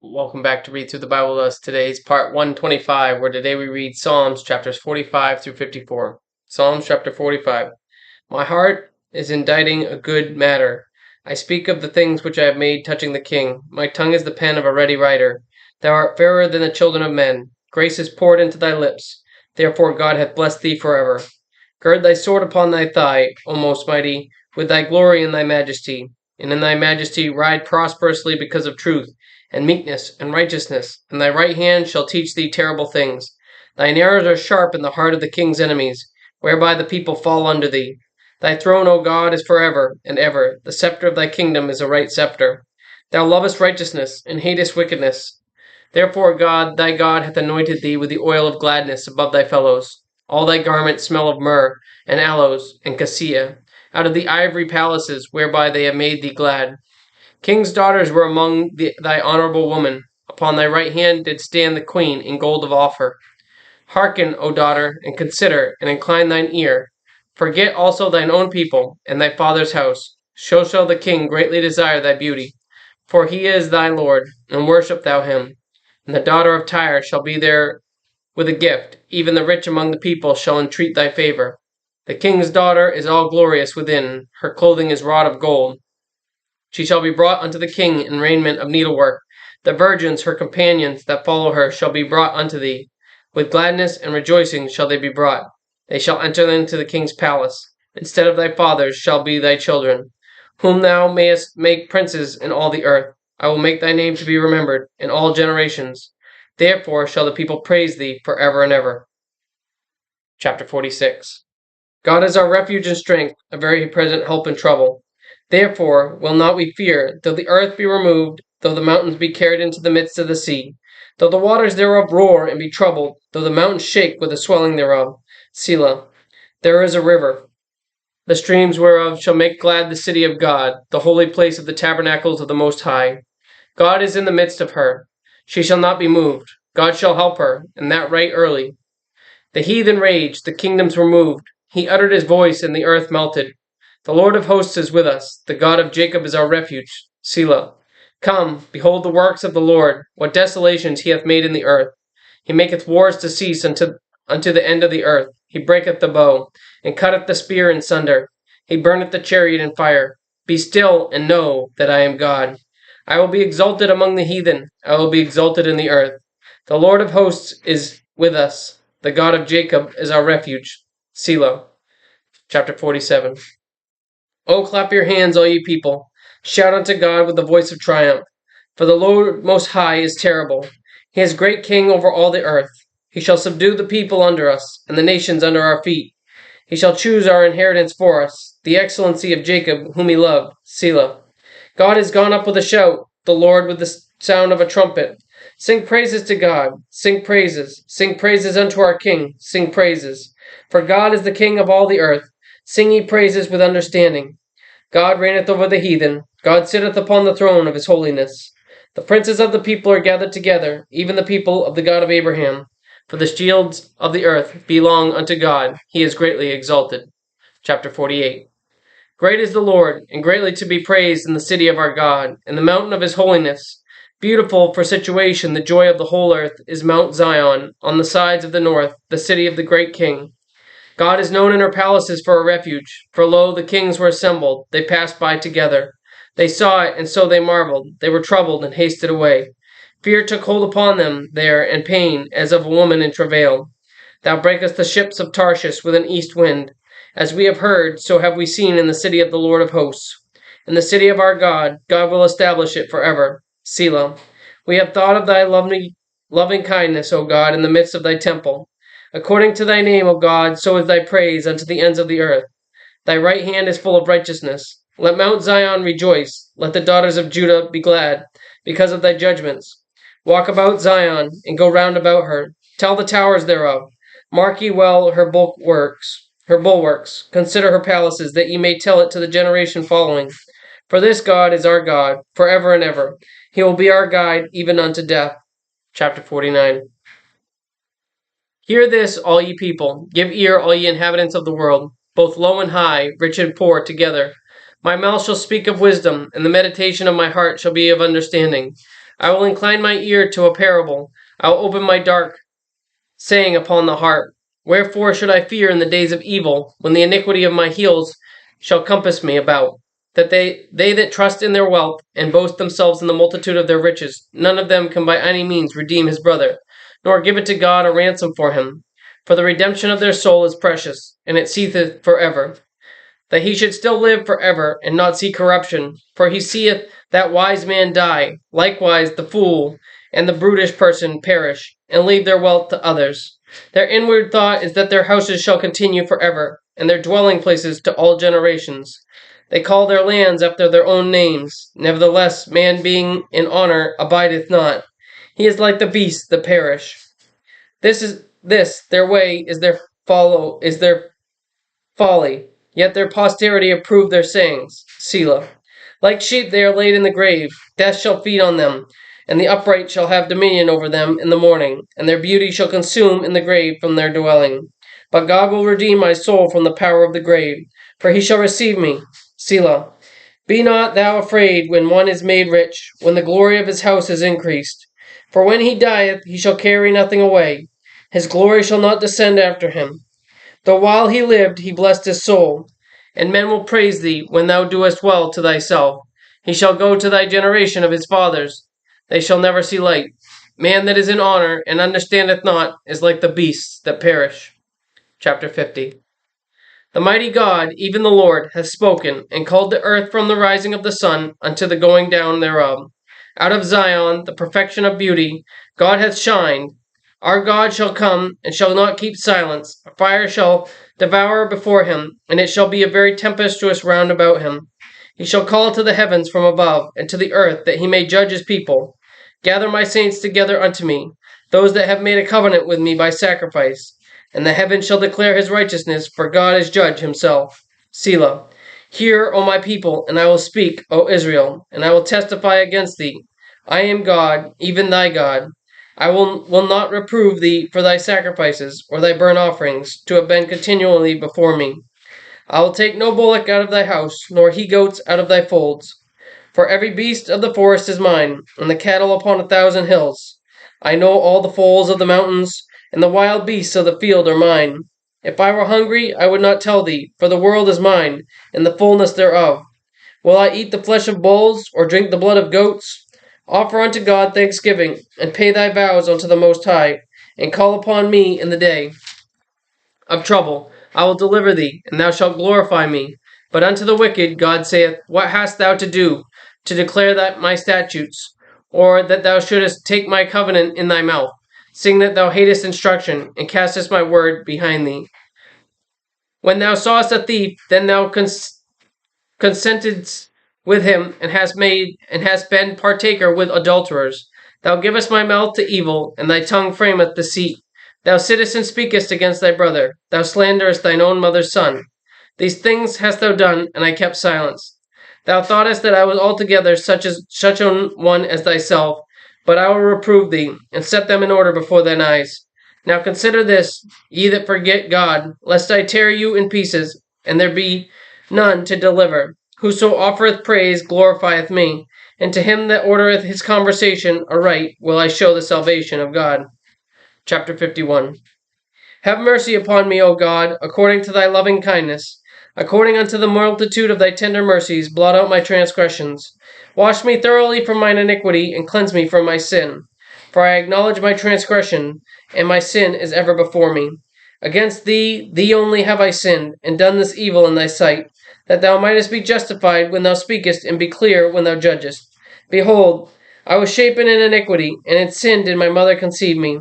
Welcome back to Read Through the Bible with us. Today's part 125, where today we read Psalms chapters 45 through 54. Psalms chapter 45. My heart is inditing a good matter. I speak of the things which I have made touching the king. My tongue is the pen of a ready writer. Thou art fairer than the children of men. Grace is poured into thy lips. Therefore God hath blessed thee forever. Gird thy sword upon thy thigh, O most mighty, with thy glory and thy majesty. And in thy majesty ride prosperously because of truth, and meekness, and righteousness, and thy right hand shall teach thee terrible things. Thine arrows are sharp in the heart of the king's enemies, whereby the people fall under thee. Thy throne, O God, is forever and ever. The scepter of thy kingdom is a right scepter. Thou lovest righteousness, and hatest wickedness. Therefore God, thy God, hath anointed thee with the oil of gladness above thy fellows. All thy garments smell of myrrh, and aloes, and cassia, out of the ivory palaces whereby they have made thee glad. King's daughters were among thy honorable women. Upon thy right hand did stand the queen in gold of Ophir. Hearken, O daughter, and consider, and incline thine ear. Forget also thine own people, and thy father's house. So shall the king greatly desire thy beauty. For he is thy Lord, and worship thou him. And the daughter of Tyre shall be there with a gift. Even the rich among the people shall entreat thy favor. The king's daughter is all glorious within. Her clothing is wrought of gold. She shall be brought unto the king in raiment of needlework. The virgins, her companions, that follow her, shall be brought unto thee. With gladness and rejoicing shall they be brought. They shall enter into the king's palace. Instead of thy fathers shall be thy children, whom thou mayest make princes in all the earth. I will make thy name to be remembered in all generations. Therefore shall the people praise thee forever and ever. Chapter 46. God is our refuge and strength, a very present help in trouble. Therefore will not we fear, though the earth be removed, though the mountains be carried into the midst of the sea, though the waters thereof roar and be troubled, though the mountains shake with the swelling thereof. Selah. There is a river, the streams whereof shall make glad the city of God, the holy place of the tabernacles of the Most High. God is in the midst of her. She shall not be moved. God shall help her, and that right early. The heathen raged, the kingdoms were moved. He uttered his voice, and the earth melted. The Lord of hosts is with us. The God of Jacob is our refuge. Selah. Come, behold the works of the Lord, what desolations he hath made in the earth. He maketh wars to cease unto the end of the earth. He breaketh the bow, and cutteth the spear in sunder. He burneth the chariot in fire. Be still, and know that I am God. I will be exalted among the heathen. I will be exalted in the earth. The Lord of hosts is with us. The God of Jacob is our refuge. Selah. Chapter 47. O clap your hands, all ye people. Shout unto God with the voice of triumph. For the Lord most high is terrible. He is great king over all the earth. He shall subdue the people under us, and the nations under our feet. He shall choose our inheritance for us, the excellency of Jacob, whom he loved. Selah. God is gone up with a shout, the Lord with the sound of a trumpet. Sing praises to God. Sing praises. Sing praises unto our King. Sing praises. For God is the King of all the earth. Sing ye praises with understanding. God reigneth over the heathen. God sitteth upon the throne of his holiness. The princes of the people are gathered together, even the people of the God of Abraham. For the shields of the earth belong unto God. He is greatly exalted. Chapter 48. Great is the Lord, and greatly to be praised in the city of our God, in the mountain of his holiness. Beautiful for situation, the joy of the whole earth is Mount Zion, on the sides of the north, the city of the great King. God is known in her palaces for a refuge. For lo, the kings were assembled. They passed by together. They saw it, and so they marveled. They were troubled, and hasted away. Fear took hold upon them there, and pain, as of a woman in travail. Thou breakest the ships of Tarshish with an east wind. As we have heard, so have we seen in the city of the Lord of hosts. In the city of our God, God will establish it forever. Selah. We have thought of thy loving kindness, O God, in the midst of thy temple. According to thy name, O God, so is thy praise unto the ends of the earth. Thy right hand is full of righteousness. Let Mount Zion rejoice. Let the daughters of Judah be glad, because of thy judgments. Walk about Zion, and go round about her. Tell the towers thereof. Mark ye well her bulwarks. Consider her palaces, that ye may tell it to the generation following. For this God is our God, forever and ever. He will be our guide, even unto death. Chapter 49. Hear this, all ye people. Give ear, all ye inhabitants of the world, both low and high, rich and poor, together. My mouth shall speak of wisdom, and the meditation of my heart shall be of understanding. I will incline my ear to a parable. I will open my dark saying upon the harp. Wherefore should I fear in the days of evil, when the iniquity of my heels shall compass me about? That they that trust in their wealth, and boast themselves in the multitude of their riches, none of them can by any means redeem his brother, nor give it to God a ransom for him. For the redemption of their soul is precious, and it ceaseth for ever. That he should still live for ever, and not see corruption, for he seeth that wise man die, likewise the fool and the brutish person perish, and leave their wealth to others. Their inward thought is that their houses shall continue for ever, and their dwelling places to all generations. They call their lands after their own names. Nevertheless, man being in honor abideth not. He is like the beasts that perish. This their way is their folly, yet their posterity approve their sayings. Selah. Like sheep they are laid in the grave. Death shall feed on them, and the upright shall have dominion over them in the morning, and their beauty shall consume in the grave from their dwelling. But God will redeem my soul from the power of the grave, for he shall receive me. Selah. Be not thou afraid when one is made rich, when the glory of his house is increased. For when he dieth, he shall carry nothing away. His glory shall not descend after him. Though while he lived, he blessed his soul. And men will praise thee when thou doest well to thyself. He shall go to thy generation of his fathers. They shall never see light. Man that is in honor and understandeth not is like the beasts that perish. Chapter 50. The mighty God, even the Lord, hath spoken, and called the earth from the rising of the sun unto the going down thereof. Out of Zion, the perfection of beauty, God hath shined. Our God shall come, and shall not keep silence. A fire shall devour before him, and it shall be a very tempestuous round about him. He shall call to the heavens from above, and to the earth, that he may judge his people. Gather my saints together unto me, those that have made a covenant with me by sacrifice. And the heaven shall declare his righteousness, for God is judge himself. Selah. Hear, O my people, and I will speak, O Israel, and I will testify against thee. I am God, even thy God. I will not reprove thee for thy sacrifices, or thy burnt offerings, to have been continually before me. I will take no bullock out of thy house, nor he goats out of thy folds. For every beast of the forest is mine, and the cattle upon 1,000 hills. I know all the foals of the mountains, and the wild beasts of the field are mine. If I were hungry, I would not tell thee, for the world is mine, and the fullness thereof. Will I eat the flesh of bulls, or drink the blood of goats? Offer unto God thanksgiving, and pay thy vows unto the Most High, and call upon me in the day of trouble. I will deliver thee, and thou shalt glorify me. But unto the wicked God saith, What hast thou to do, to declare that my statutes, or that thou shouldest take my covenant in thy mouth, seeing that thou hatest instruction, and castest my word behind thee? When thou sawest a thief, then thou consentedst with him, and hast been partaker with adulterers. Thou givest my mouth to evil, and thy tongue frameth deceit. Thou sittest and speakest against thy brother. Thou slanderest thine own mother's son. These things hast thou done, and I kept silence. Thou thoughtest that I was altogether such a one as thyself, but I will reprove thee, and set them in order before thine eyes. Now consider this, ye that forget God, lest I tear you in pieces, and there be none to deliver. Whoso offereth praise glorifieth me, and to him that ordereth his conversation aright will I show the salvation of God. Chapter 51. Have mercy upon me, O God, according to thy loving kindness. According unto the multitude of thy tender mercies, blot out my transgressions. Wash me thoroughly from mine iniquity, and cleanse me from my sin. For I acknowledge my transgression, and my sin is ever before me. Against thee only have I sinned, and done this evil in thy sight, that thou mightest be justified when thou speakest, and be clear when thou judgest. Behold, I was shapen in iniquity, and in sin did my mother conceive me.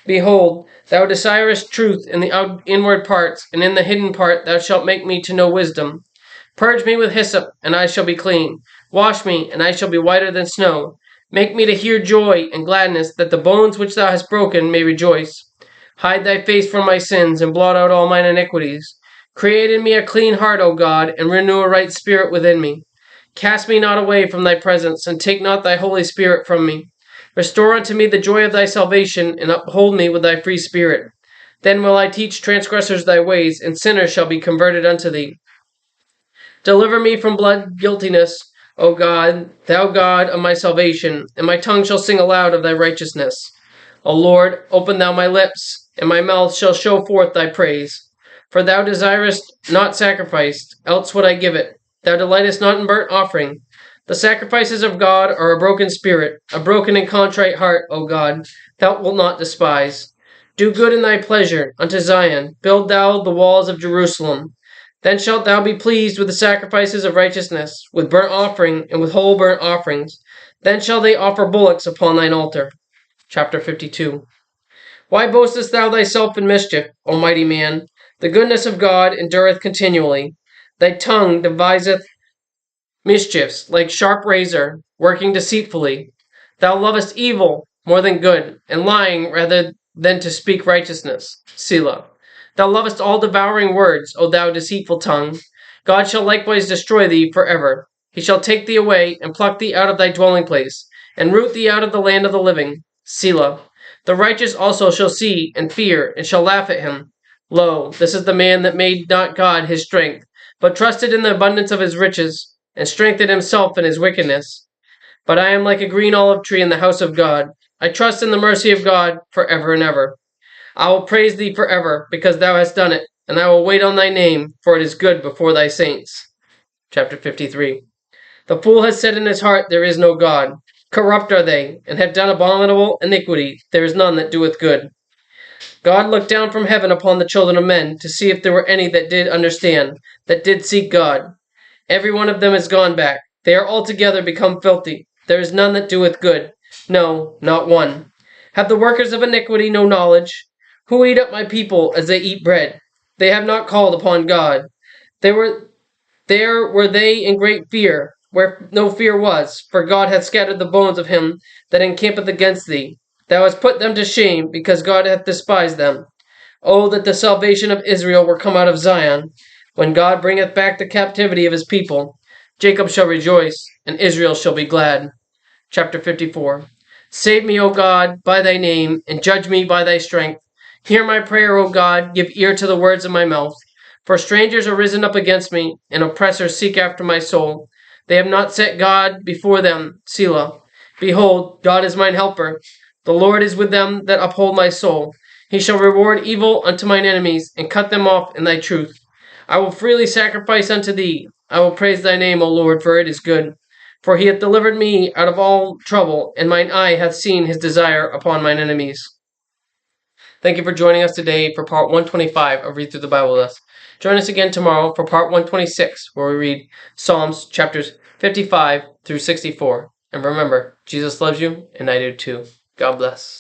Behold, thou desirest truth in the inward parts, and in the hidden part thou shalt make me to know wisdom. Purge me with hyssop, and I shall be clean. Wash me, and I shall be whiter than snow. Make me to hear joy and gladness, that the bones which thou hast broken may rejoice. Hide thy face from my sins, and blot out all mine iniquities. Create in me a clean heart, O God, and renew a right spirit within me. Cast me not away from thy presence, and take not thy Holy Spirit from me. Restore unto me the joy of thy salvation, and uphold me with thy free spirit. Then will I teach transgressors thy ways, and sinners shall be converted unto thee. Deliver me from blood guiltiness, O God, thou God of my salvation, and my tongue shall sing aloud of thy righteousness. O Lord, open thou my lips, and my mouth shall show forth thy praise. For thou desirest not sacrifice, else would I give it. Thou delightest not in burnt offering. The sacrifices of God are a broken spirit, a broken and contrite heart, O God, thou wilt not despise. Do good in thy pleasure unto Zion, build thou the walls of Jerusalem. Then shalt thou be pleased with the sacrifices of righteousness, with burnt offering, and with whole burnt offerings. Then shall they offer bullocks upon thine altar. Chapter 52. Why boastest thou thyself in mischief, O mighty man? The goodness of God endureth continually. Thy tongue deviseth mischiefs like sharp razor, working deceitfully. Thou lovest evil more than good, and lying rather than to speak righteousness. Selah. Thou lovest all devouring words, O thou deceitful tongue. God shall likewise destroy thee forever. He shall take thee away, and pluck thee out of thy dwelling place, and root thee out of the land of the living. Selah. The righteous also shall see, and fear, and shall laugh at him. Lo, this is the man that made not God his strength, but trusted in the abundance of his riches, and strengthened himself in his wickedness. But I am like a green olive tree in the house of God. I trust in the mercy of God for ever and ever. I will praise thee forever, because thou hast done it, and I will wait on thy name, for it is good before thy saints. Chapter 53. The fool has said in his heart, there is no God. Corrupt are they, and have done abominable iniquity. There is none that doeth good. God looked down from heaven upon the children of men, to see if there were any that did understand, that did seek God. Every one of them is gone back. They are altogether become filthy. There is none that doeth good. No, not one. Have the workers of iniquity no knowledge? Who eat up my people as they eat bread? They have not called upon God. There were they in great fear, where no fear was, for God hath scattered the bones of him that encampeth against thee. Thou hast put them to shame, because God hath despised them. Oh, that the salvation of Israel were come out of Zion. When God bringeth back the captivity of his people, Jacob shall rejoice, and Israel shall be glad. Chapter 54. Save me, O God, by thy name, and judge me by thy strength. Hear my prayer, O God, give ear to the words of my mouth. For strangers are risen up against me, and oppressors seek after my soul. They have not set God before them, Selah. Behold, God is mine helper. The Lord is with them that uphold my soul. He shall reward evil unto mine enemies, and cut them off in thy truth. I will freely sacrifice unto thee. I will praise thy name, O Lord, for it is good. For he hath delivered me out of all trouble, and mine eye hath seen his desire upon mine enemies. Thank you for joining us today for part 125 of Read Through the Bible with us. Join us again tomorrow for part 126, where we read Psalms chapters 55 through 64. And remember, Jesus loves you, and I do too. God bless.